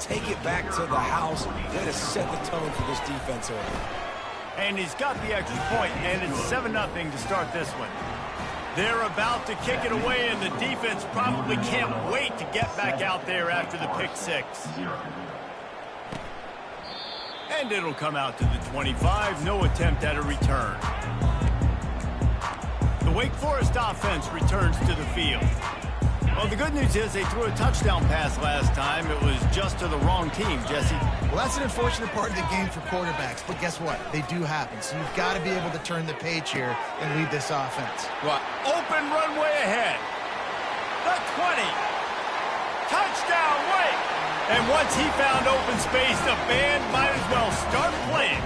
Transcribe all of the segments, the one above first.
take it back to the house. Way to set the tone for this defense early. And he's got the extra point, and it's 7-0 to start this one. They're about to kick it away, and the defense probably can't wait to get back out there after the pick six. And it'll come out to the 25. No attempt at a return. The Wake Forest offense returns to the field. Well, the good news is they threw a touchdown pass last time. It was just to the wrong team, Jesse. Well, that's an unfortunate part of the game for quarterbacks, but guess what? They do happen, so you've got to be able to turn the page here and lead this offense. Right. Open runway ahead. The 20. Touchdown, Wake! And once he found open space, the band might as well start playing.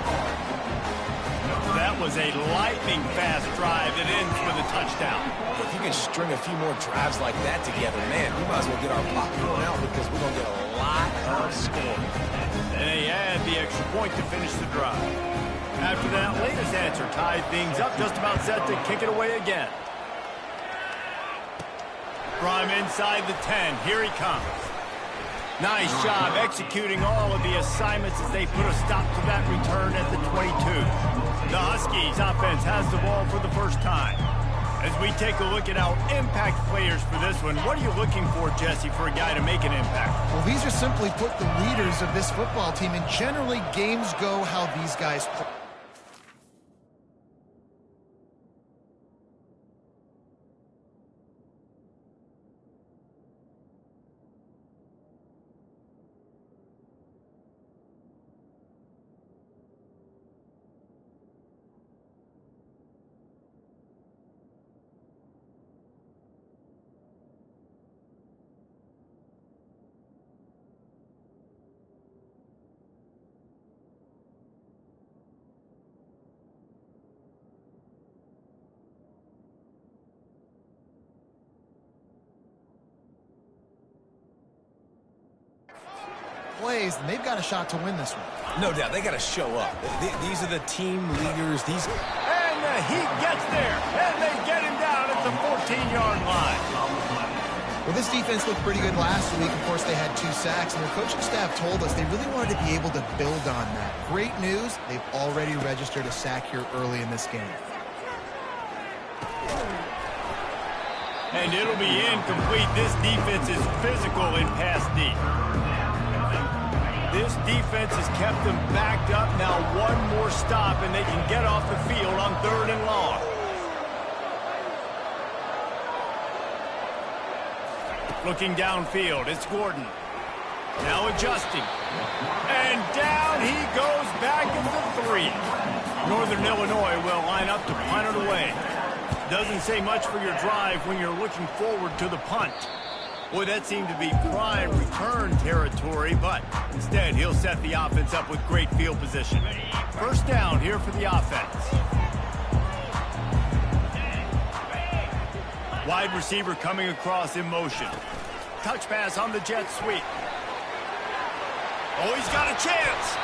That was a lightning-fast drive that ends with a touchdown. If you can string a few more drives like that together, man, we might as well get our popcorn out because we're going to get a lot of scoring. And they add the extra point to finish the drive. After that latest answer tied things up, just about set to kick it away again. From inside the 10, here he comes. Nice job executing all of the assignments as they put a stop to that return at the 22. The Huskies offense has the ball for the first time. As we take a look at our impact players for this one, what are you looking for, Jesse, for a guy to make an impact? Well, these are simply put the leaders of this football team, and generally games go how these guys play. Plays, and they've got a shot to win this one. No doubt, they got to show up. These are the team leaders. And the Heat gets there, and they get him down at the 14-yard line. Well, this defense looked pretty good last week. Of course, they had 2 sacks, and their coaching staff told us they really wanted to be able to build on that. Great news, they've already registered a sack here early in this game. And it'll be incomplete. This defense is physical in pass deep. This defense has kept them backed up. Now one more stop, and they can get off the field on 3rd and long. Looking downfield, it's Gordon. Now adjusting. And down he goes back into 3. Northern Illinois will line up to punt it away. Doesn't say much for your drive when you're looking forward to the punt. Boy, that seemed to be prime return territory, but instead he'll set the offense up with great field position. First down here for the offense. Wide receiver coming across in motion. Touch pass on the jet sweep. Oh, he's got a chance.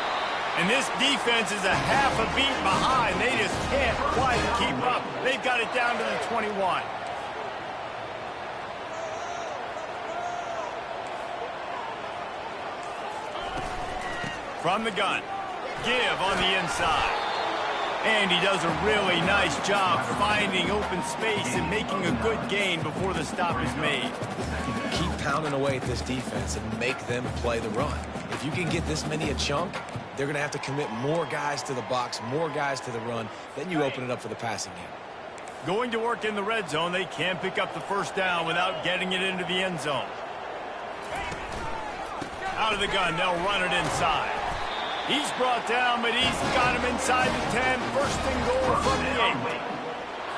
And this defense is a half a beat behind. They just can't quite keep up. They've got it down to the 21. From the gun. Give on the inside. And he does a really nice job finding open space and making a good gain before the stop is made. Keep pounding away at this defense and make them play the run. If you can get this many a chunk, they're going to have to commit more guys to the box, more guys to the run. Then you open it up for the passing game. Going to work in the red zone. They can't pick up the first down without getting it into the end zone. Out of the gun, they'll run it inside. He's brought down, but he's got him inside the 10. First and goal from the 8.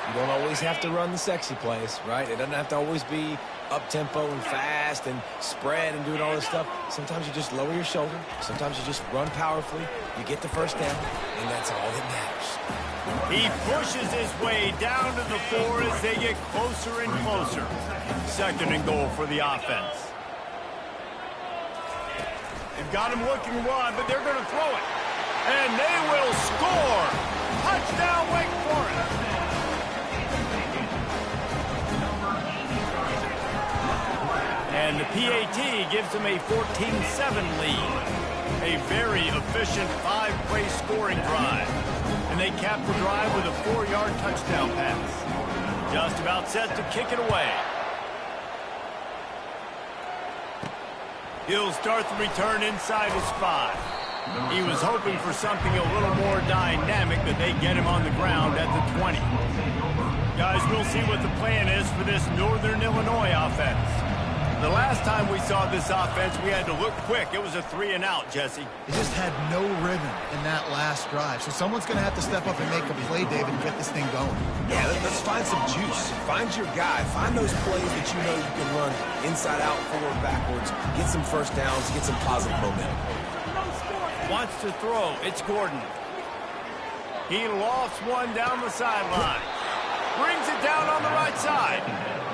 You don't always have to run the sexy plays, right? It doesn't have to always be up-tempo and fast and spread and doing all this stuff. Sometimes you just lower your shoulder. Sometimes you just run powerfully. You get the first down, and that's all that matters. He pushes his way down to the 4 as they get closer and closer. Second and goal for the offense. They've got him looking run, but they're going to throw it. And they will score. Touchdown, Wake Forest. And And the PAT gives them a 14-7 lead. A very efficient 5-play scoring drive. And they cap the drive with a 4-yard touchdown pass. Just about set to kick it away. He'll start the return inside his 5. He was hoping for something a little more dynamic, but they get him on the ground at the 20. Guys, we'll see what the plan is for this Northern Illinois offense. The last time we saw this offense, we had to look quick. It was a 3-and-out, Jesse. They just had no rhythm in that last drive. So someone's going to have to step up and make a play, David, and get this thing going. Yeah, let's find some juice. Find your guy. Find those plays that you know you can run inside out, forward, backwards. Get some first downs. Get some positive momentum. Wants to throw. It's Gordon. He lofts one down the sideline. Brings it down on the right side.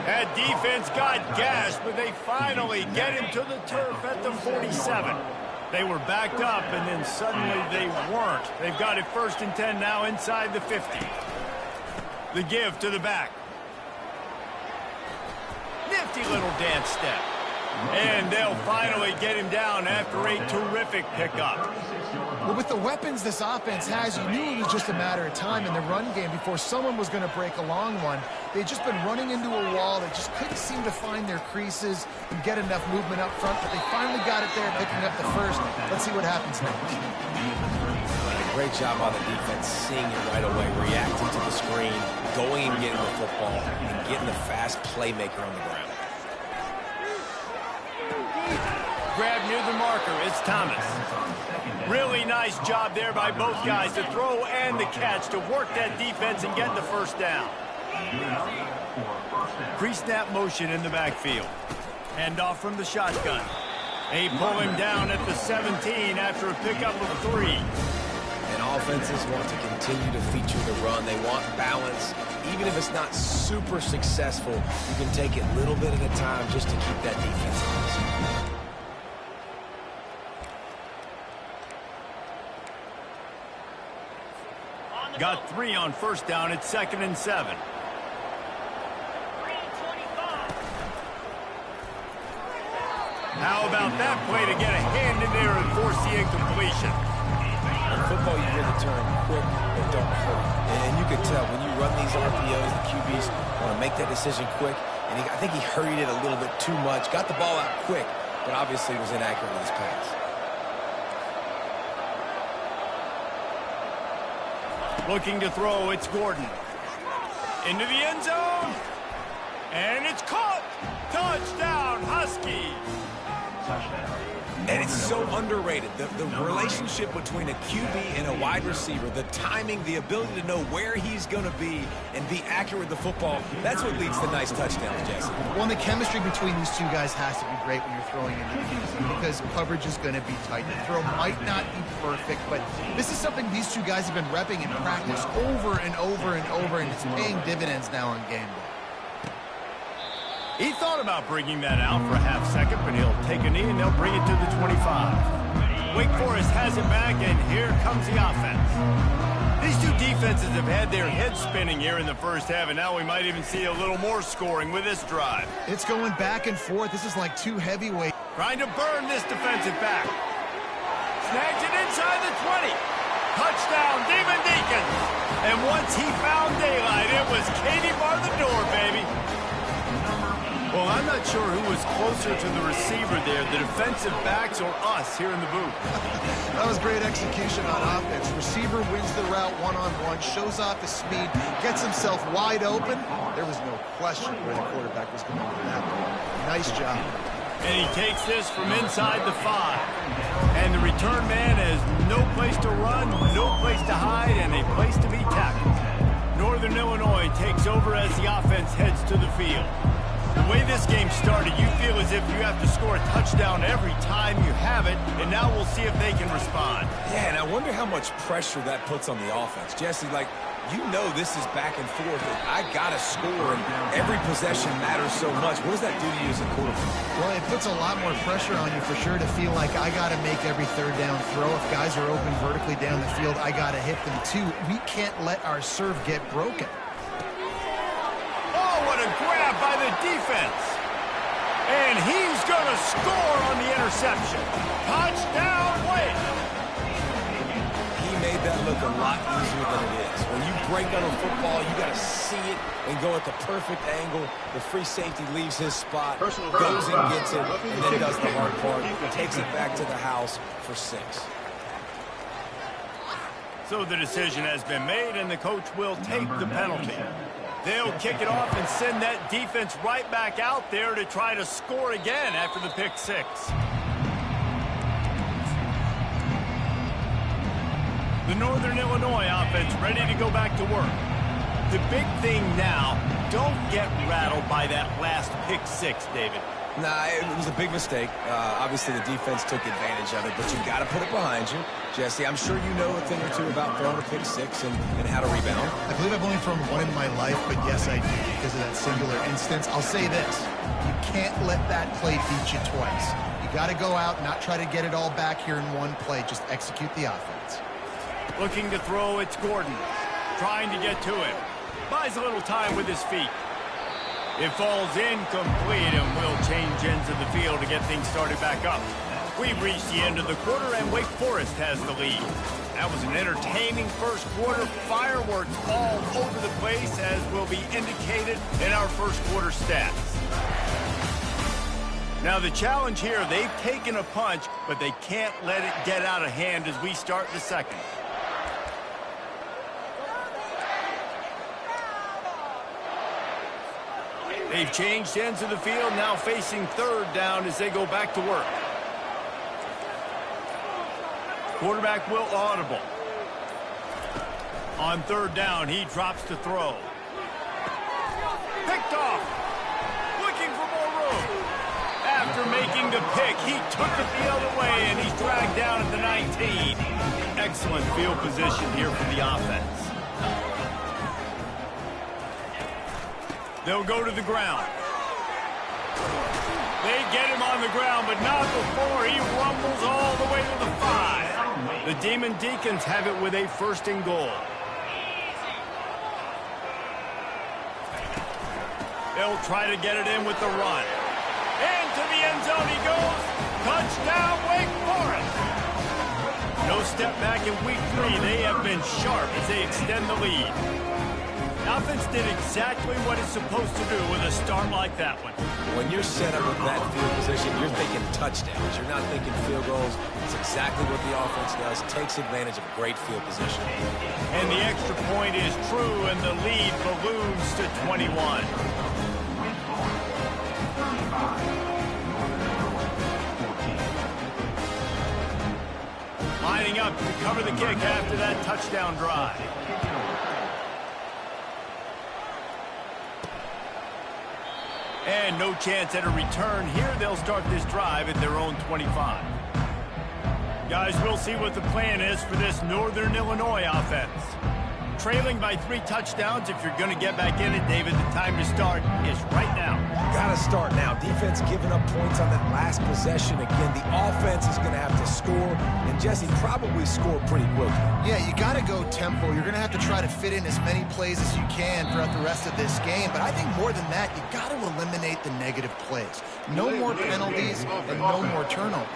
That defense got gashed, but they finally get him to the turf at the 47. They were backed up, and then suddenly they weren't. They've got it 1st and 10 now inside the 50. The give to the back. Nifty little dance step. And they'll finally get him down after a terrific pickup. Well, with the weapons this offense has, you knew it was just a matter of time in the run game before someone was going to break a long one. They'd just been running into a wall. They just couldn't seem to find their creases and get enough movement up front, but they finally got it there, picking up the first. Let's see what happens next. Great job by the defense, seeing it right away, reacting to the screen, going and getting the football, and getting the fast playmaker on the ground. Grab near the marker, it's Thomas. Really nice job there by both guys, the throw and the catch, to work that defense and get the first down. Pre-snap motion in the backfield. Handoff from the shotgun. They pull him down at the 17 after a pickup of 3. And offenses want to continue to feature the run. They want balance. Even if it's not super successful, you can take it little bit at a time just to keep that defense honest. Got 3 on first down. It's 2nd and 7. How about that play to get a hand in there and force the incompletion? In football, you hear the term quick but don't hurry. And you can tell when you run these RPOs, the QBs want to make that decision quick. And I think he hurried it a little bit too much. Got the ball out quick, but obviously was inaccurate with his pass. Looking to throw, it's Gordon. Into the end zone. And it's caught. Touchdown, Huskies. And it's so underrated. The relationship between a QB and a wide receiver, the timing, the ability to know where he's going to be and be accurate with the football, that's what leads to nice touchdowns, Jesse. Well, the chemistry between these two guys has to be great when you're throwing into the season because coverage is going to be tight. The throw might not be perfect, but this is something these two guys have been repping in practice over and over and over, and it's paying dividends now on game day. He thought about bringing that out for a half second, but he'll take a knee and they'll bring it to the 25. Wake Forest has it back, and here comes the offense. These two defenses have had their heads spinning here in the first half, and now we might even see a little more scoring with this drive. It's going back and forth. This is like two heavyweights. Trying to burn this defensive back. Snags it inside the 20. Touchdown, Demon Deacons. And once he found daylight, it was Katie bar the door, baby. Well, I'm not sure who was closer to the receiver there, the defensive backs or us here in the booth. That was great execution on offense. Receiver wins the route one-on-one, shows off his speed, gets himself wide open. There was no question where the quarterback was going with that ball. Nice job. And he takes this from inside the 5. And the return man has no place to run, no place to hide, and a place to be tackled. Northern Illinois takes over as the offense heads to the field. The way this game started, you feel as if you have to score a touchdown every time you have it, and now we'll see if they can respond. Yeah, and I wonder how much pressure that puts on the offense. Jesse, like, you know this is back and forth, and I got to score, and every possession matters so much. What does that do to you as a quarterback? Well, it puts a lot more pressure on you for sure to feel like I got to make every third down throw. If guys are open vertically down the field, I got to hit them too. We can't let our serve get broken. What a grab by the defense. And he's going to score on the interception. Touchdown, Wake. He made that look a lot easier than it is. When you break on a football, you got to see it and go at the perfect angle. The free safety leaves his spot, goes and gets it, and then does the hard part, takes it back to the house for 6. So the decision has been made, and the coach will take the penalty. They'll kick it off and send that defense right back out there to try to score again after the pick 6. The Northern Illinois offense ready to go back to work. The big thing now, don't get rattled by that last pick 6, David. Nah, it was a big mistake. Obviously, the defense took advantage of it, but you got to put it behind you. Jesse, I'm sure you know a thing or two about throwing a pick 6 and how to rebound. I believe I've only thrown one in my life, but yes, I do because of that singular instance. I'll say this. You can't let that play beat you twice. You got to go out, not try to get it all back here in one play. Just execute the offense. Looking to throw, it's Gordon. Trying to get to it. Buys a little time with his feet. It falls incomplete, and we'll change ends of the field to get things started back up. We've reached the end of the quarter, and Wake Forest has the lead. That was an entertaining first quarter. Fireworks all over the place, as will be indicated in our first quarter stats. Now, the challenge here, they've taken a punch, but they can't let it get out of hand as we start the second. They've changed ends of the field, now facing third down as they go back to work. Quarterback will audible. On third down, he drops to throw. Picked off. Looking for more room. After making the pick, he took it the other way, and he's dragged down at the 19. Excellent field position here for the offense. They'll go to the ground. They get him on the ground, but not before he rumbles all the way to the 5. The Demon Deacons have it with a 1st and goal. They'll try to get it in with the run. Into the end zone he goes. Touchdown, Wake Forest. No step back in week 3. They have been sharp as they extend the lead. The offense did exactly what it's supposed to do with a start like that one. When you're set up with that field position, you're thinking touchdowns. You're not thinking field goals. It's exactly what the offense does. Takes advantage of great field position. And the extra point is true, and the lead balloons to 21. Lining up to cover the kick after that touchdown drive. And no chance at a return here. They'll start this drive at their own 25. Guys, we'll see what the plan is for this Northern Illinois offense. Trailing by 3 touchdowns. If you're going to get back in it, David, the time to start is right now. Got to start now. Defense giving up points on that last possession. Again, the offense is going to have to score, and Jesse probably score pretty quickly. Yeah, you got to go tempo. You're going to have to try to fit in as many plays as you can throughout the rest of this game. But I think more than that, you got to eliminate the negative plays. No more penalties and no more turnovers.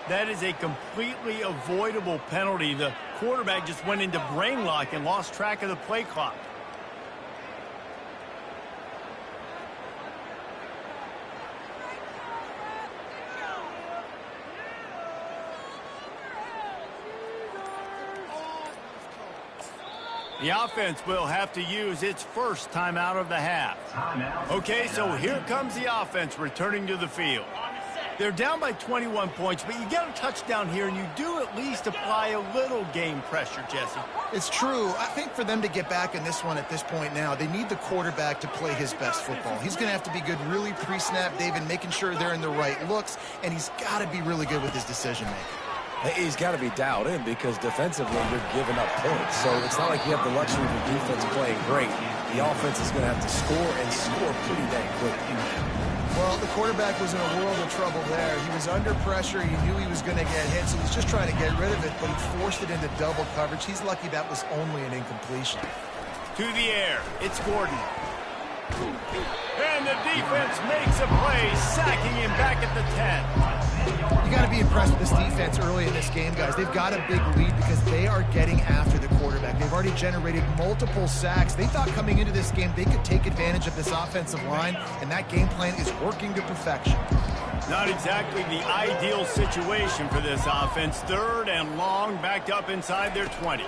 That is a completely avoidable penalty. The quarterback just went into brain lock and lost track of the play clock. The offense will have to use its first timeout of the half. Okay, so here comes the offense returning to the field. They're down by 21 points, but you get a touchdown here, and you do at least apply a little game pressure, Jesse. It's true. I think for them to get back in this one at this point now, they need the quarterback to play his best football. He's going to have to be good really pre-snap, David, making sure they're in the right looks, and he's got to be really good with his decision-making. He's got to be dialed in because defensively you're giving up points. So it's not like you have the luxury of your defense playing great. The offense is going to have to score and score pretty dang quickly. Well, the quarterback was in a world of trouble there. He was under pressure. He knew he was going to get hit, so he's just trying to get rid of it, but he forced it into double coverage. He's lucky that was only an incompletion. To the air. It's Gordon. And the defense makes a play, sacking him back at the 10. You got to be impressed with this defense early in this game, guys. They've got a big lead because they are getting after the quarterback. They've already generated multiple sacks. They thought coming into this game they could take advantage of this offensive line, and that game plan is working to perfection. Not exactly the ideal situation for this offense. 3rd and long, backed up inside their 20.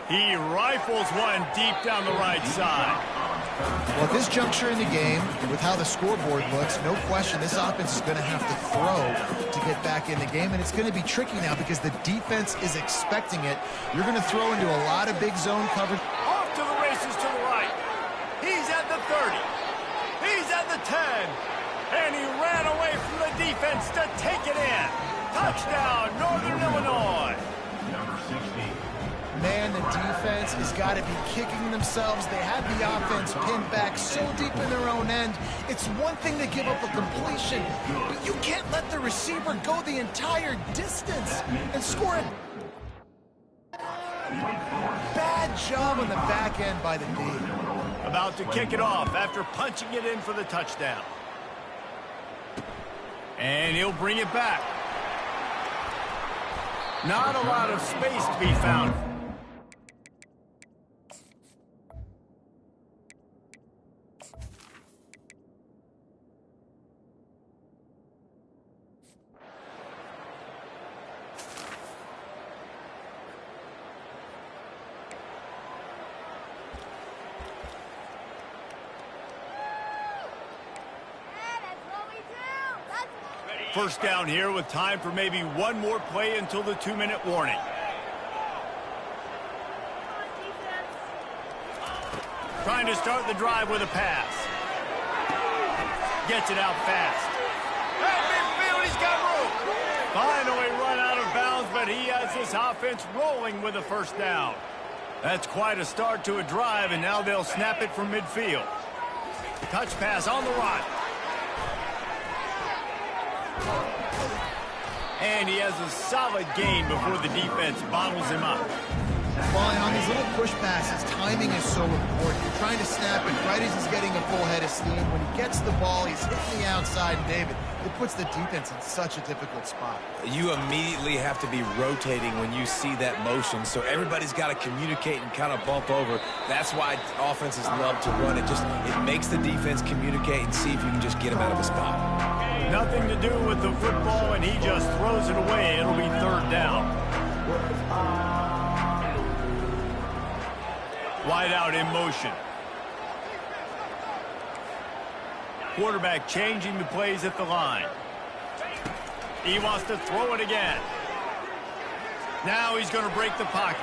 He rifles one deep down the right side. Well, at this juncture in the game, with how the scoreboard looks, no question this offense is going to have to throw to get back in the game, and it's going to be tricky now because the defense is expecting it. You're going to throw into a lot of big zone coverage. Off to the races to the right. He's at the 30. He's at the 10. And he ran away from the defense to take it in. Touchdown, Northern Illinois. Number 60. Man, the defense has got to be kicking themselves. They had the offense pinned back so deep in their own end. It's one thing to give up a completion, but you can't let the receiver go the entire distance and score it. Bad job on the back end by the D. About to kick it off after punching it in for the touchdown. And he'll bring it back. Not a lot of space to be found. First down here with time for maybe one more play until the 2-minute warning. Trying to start the drive with a pass. Gets it out fast. At midfield, he's got room. Finally run out of bounds, but he has this offense rolling with a first down. That's quite a start to a drive, and now they'll snap it from midfield. Touch pass on the run. And he has a solid gain before the defense bottles him up. Well, and on these little push passes, timing is so important. You're trying to snap it right as he's getting a full head of steam. When he gets the ball, he's hitting the outside, and David, it puts the defense in such a difficult spot. You immediately have to be rotating when you see that motion, so everybody's got to communicate and kind of bump over. That's why offenses love to run it. It makes the defense communicate and see if you can just get him out of a spot. Nothing to do with the football, and he just throws it away. It'll be 3rd down. Wide out in motion. Quarterback changing the plays at the line. He wants to throw it again. Now he's going to break the pocket.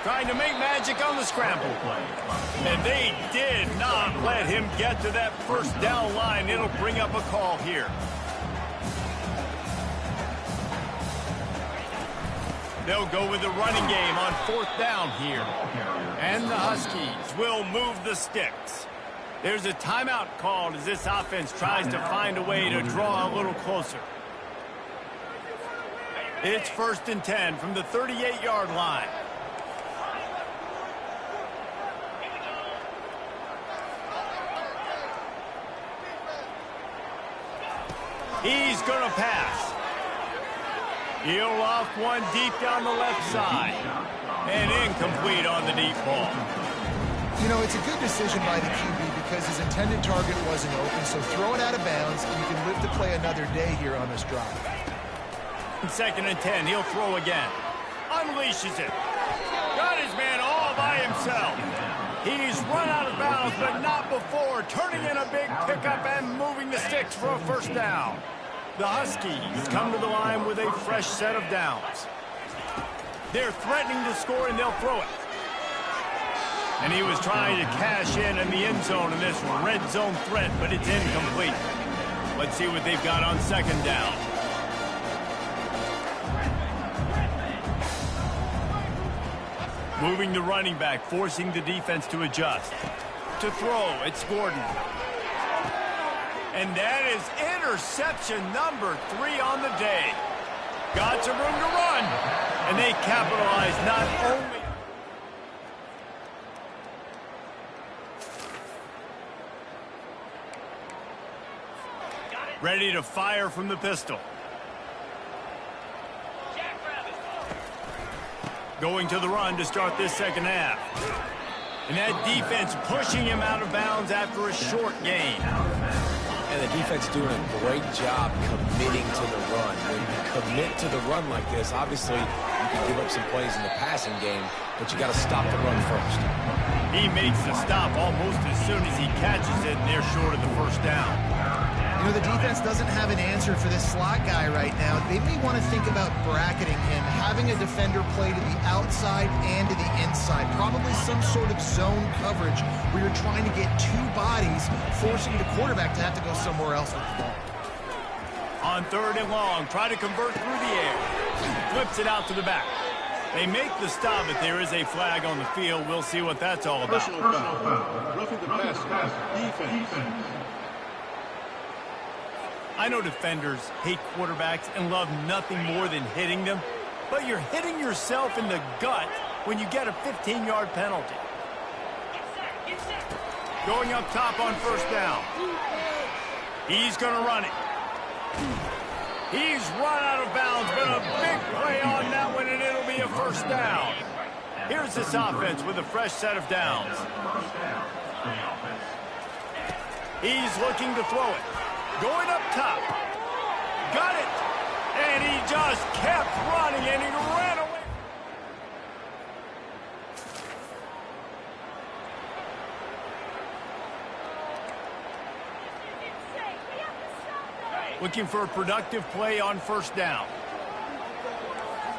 Trying to make magic on the scramble play. And they did not let him get to that first down line. It'll bring up a call here. They'll go with the running game on 4th down here. And the Huskies will move the sticks. There's a timeout called as this offense tries to find a way to draw a little closer. It's 1st and 10 from the 38-yard line. He's going to pass. He'll off one deep down the left side. And incomplete on the deep ball. You know, it's a good decision by the QB because his intended target wasn't open, so throw it out of bounds, and you can live to play another day here on this drive. 2nd and 10, he'll throw again. Unleashes it. Got his man all by himself. He's run out of bounds, but not before turning in a big pickup and moving the sticks for a first down. The Huskies come to the line with a fresh set of downs. They're threatening to score, and they'll throw it. And he was trying to cash in the end zone in this red zone threat, but it's incomplete. Let's see what they've got on 2nd down. Moving the running back, forcing the defense to adjust. To throw, it's Gordon. And that is interception number 3 on the day. Got some room to run. And they capitalize not only... Ready to fire from the pistol. Going to the run to start this second half. And that defense pushing him out of bounds after a short gain. And the defense doing a great job committing to the run. When you commit to the run like this, obviously you can give up some plays in the passing game, but you got to stop the run first. He makes the stop almost as soon as he catches it, and they're short of the first down. You know, the defense doesn't have an answer for this slot guy right now. They may want to think about bracketing him, having a defender play to the outside and to the inside. Probably some sort of zone coverage where you're trying to get two bodies, forcing the quarterback to have to go somewhere else with the ball. On 3rd and long, try to convert through the air. Flips it out to the back. They make the stop, but there is a flag on the field. We'll see what that's all about. Personal foul. Roughing the passer. Defense. I know defenders hate quarterbacks and love nothing more than hitting them, but you're hitting yourself in the gut when you get a 15-yard penalty. Going up top on 1st down. He's going to run it. He's run out of bounds, but a big play on that one, and it'll be a 1st down. Here's this offense with a fresh set of downs. He's looking to throw it. Going up top. Got it. And he just kept running, and he ran away. Looking for a productive play on 1st down.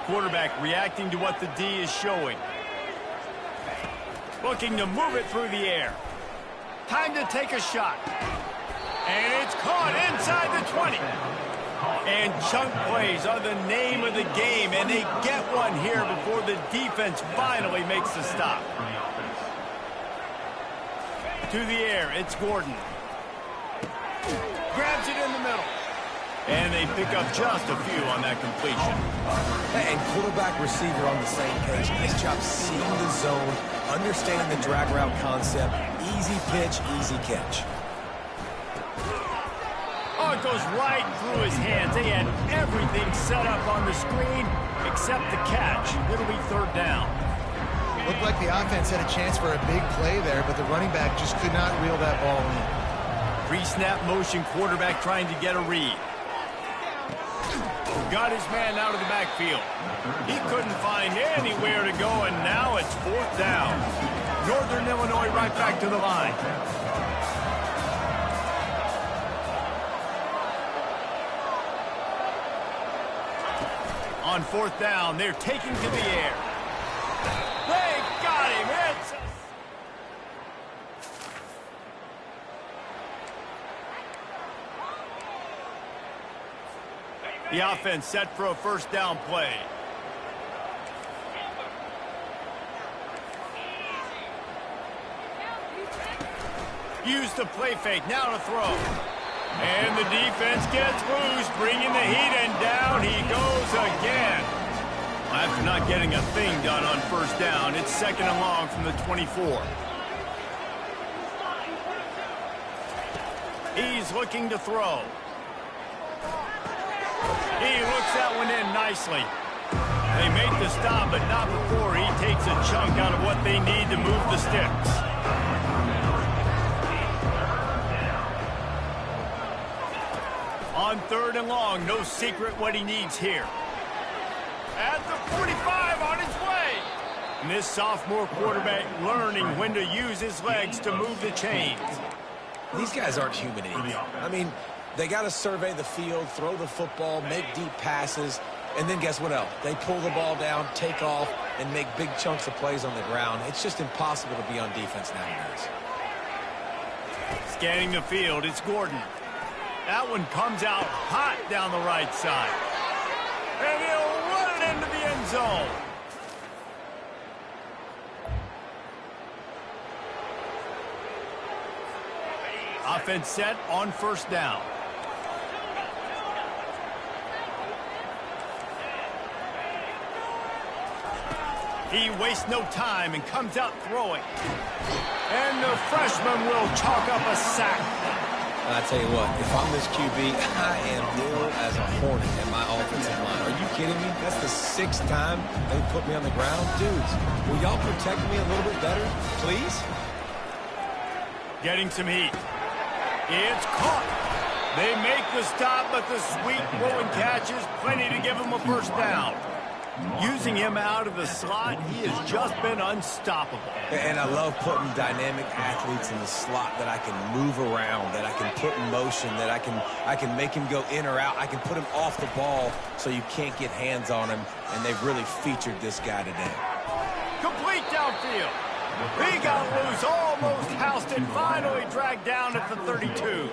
Quarterback reacting to what the D is showing. Looking to move it through the air. Time to take a shot. And it's caught inside the 20. And chunk plays are the name of the game, and they get one here before the defense finally makes the stop. To the air, it's Gordon. Grabs it in the middle. And they pick up just a few on that completion. And quarterback receiver on the same page. Nice job seeing the zone, understanding the drag route concept. Easy pitch, easy catch. Oh, it goes right through his hands. They had everything set up on the screen except the catch. It'll be 3rd down. Looked like the offense had a chance for a big play there, but the running back just could not reel that ball in. Pre-snap motion, quarterback trying to get a read. Got his man out of the backfield. He couldn't find anywhere to go, and now it's 4th down. Northern Illinois right back to the line. On 4th down, they're taking to the air. They got him. It's the offense set for a 1st down play. Use the play fake, now to throw. And the defense gets loose, bringing the heat, and down he goes again. After not getting a thing done on 1st down, it's 2nd and long from the 24. He's looking to throw. He looks that one in nicely. They make the stop, but not before he takes a chunk out of what they need to move the sticks. On 3rd and long, no secret what he needs here. At the 45, on his way. And this sophomore quarterback learning when to use his legs to move the chains. These guys aren't human idiots. I mean, they got to survey the field, throw the football, make deep passes, and then guess what else? They pull the ball down, take off, and make big chunks of plays on the ground. It's just impossible to be on defense nowadays. Scanning the field, it's Gordon. That one comes out hot down the right side. And he'll run it into the end zone. Offense set on 1st down. He wastes no time and comes out throwing. And the freshman will chalk up a sack. And I tell you what, if I'm this QB, I am ill as a hornet at my offensive line. Are you kidding me? That's the 6th time they put me on the ground. Dudes, will y'all protect me a little bit better, please? Getting some heat. It's caught. They make the stop, but the sweet blowing catch is plenty to give him a first down. Using him out of the slot, he has just been unstoppable. And I love putting dynamic athletes in the slot that I can move around, that I can put in motion, that I can make him go in or out. I can put him off the ball so you can't get hands on him, and they've really featured this guy today. Complete downfield. He got loose, almost housed it, finally dragged down at the 32.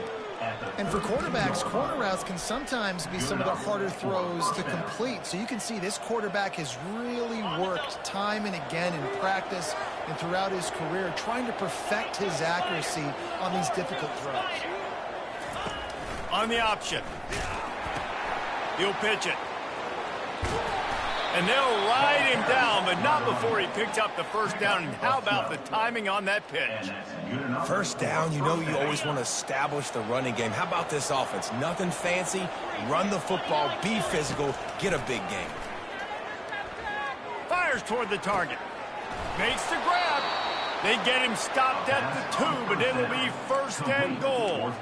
And for quarterbacks, corner routes can sometimes be some of the harder throws to complete. So you can see this quarterback has really worked time and again in practice and throughout his career, trying to perfect his accuracy on these difficult throws. On the option. He'll pitch it. And they'll ride him down, but not before he picked up the first down. And how about the timing on that pitch? First down, you know you always want to establish the running game. How about this offense? Nothing fancy. Run the football, be physical, get a big game. Fires toward the target. Makes the grab. They get him stopped at the 2, but it'll be first and goal.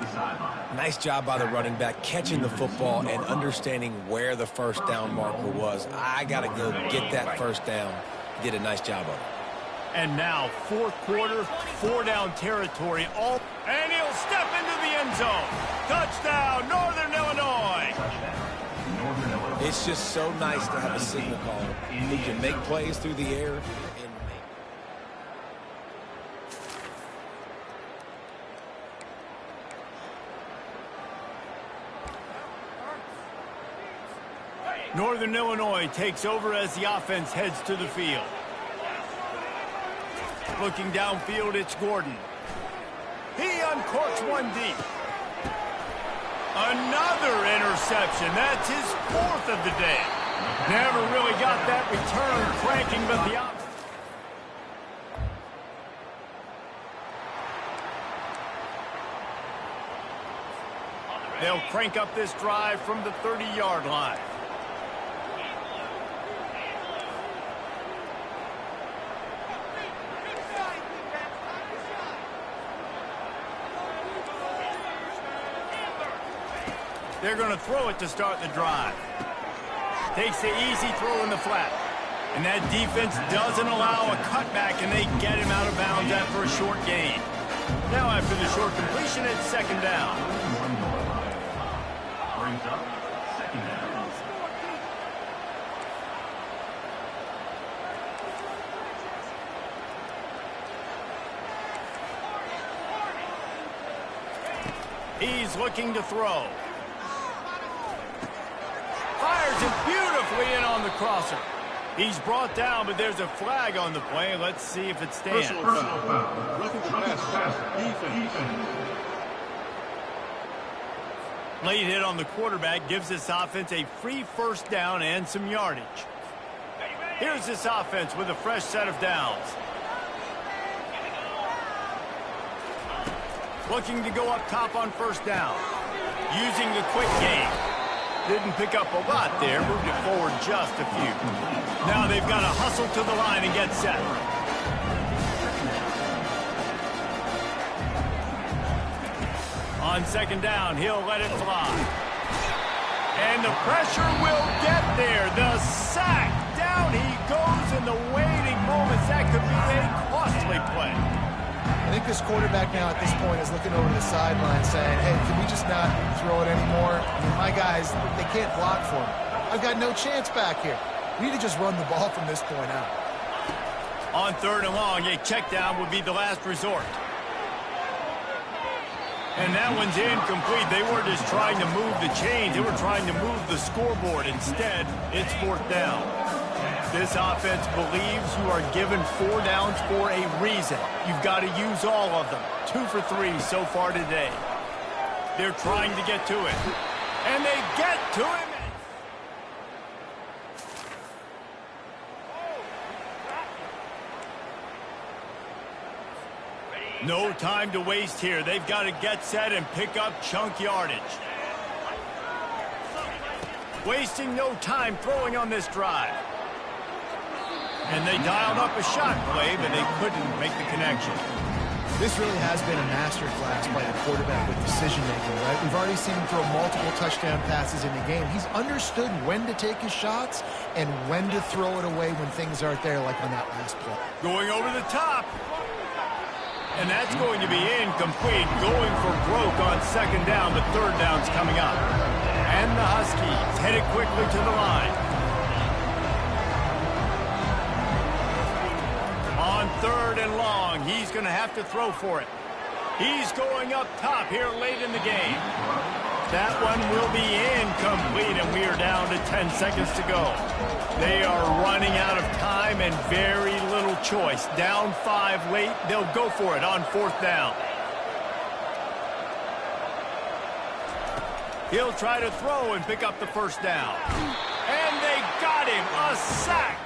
Nice job by the running back catching the football and understanding where the first down marker was. I got to go get that first down. Did a nice job of it. And now, 4th quarter, 4-down territory. And he'll step into the end zone. Touchdown, Northern Illinois. It's just so nice to have a signal caller who can make plays through the air. Northern Illinois takes over as the offense heads to the field. Looking downfield, it's Gordon. He uncorks one deep. Another interception. That's his 4th of the day. Never really got that return cranking, but the they'll crank up this drive from the 30-yard line. They're going to throw it to start the drive. Takes the easy throw in the flat. And that defense doesn't allow a cutback, and they get him out of bounds after a short gain. Now after the short completion, it's 2nd down. Brings up 2nd down. He's looking to throw. Fires it beautifully in on the crosser. He's brought down, but there's a flag on the play. Let's see if it stands. Personal foul. Roughing the passer. Defense. Late hit on the quarterback gives this offense a free first down and some yardage. Here's this offense with a fresh set of downs. Looking to go up top on first down. Using the quick game. Didn't pick up a lot there. Moved it forward just a few. Now they've got to hustle to the line and get set. On 2nd down, he'll let it fly. And the pressure will get there. The sack. Down he goes in the waiting moments. That could be a costly play. I think this quarterback now at this point is looking over the sideline saying, hey, can we just not throw it anymore? I mean, my guys, they can't block for me. I've got no chance back here. We need to just run the ball from this point out. On 3rd and long, a check down would be the last resort. And that one's incomplete. They weren't just trying to move the chains. They were trying to move the scoreboard. Instead, it's 4th down. This offense believes you are given 4 downs for a reason. You've got to use all of them. 2 for 3 so far today. They're trying to get to it. And they get to him. No time to waste here. They've got to get set and pick up chunk yardage. Wasting no time throwing on this drive. And they dialed up a shot play, but they couldn't make the connection. This really has been a masterclass by the quarterback with decision-making, right? We've already seen him throw multiple touchdown passes in the game. He's understood when to take his shots and when to throw it away when things aren't there, like on that last play. Going over the top. And that's going to be incomplete. Going for broke on second down, but third down's coming up. And the Huskies headed quickly to the line. On third and long, he's going to have to throw for it. He's going up top here late in the game. That one will be incomplete, and we are down to 10 seconds to go. They are running out of time and very little choice. Down 5 late, they'll go for it on fourth down. He'll try to throw and pick up the first down. And they got him, a sack.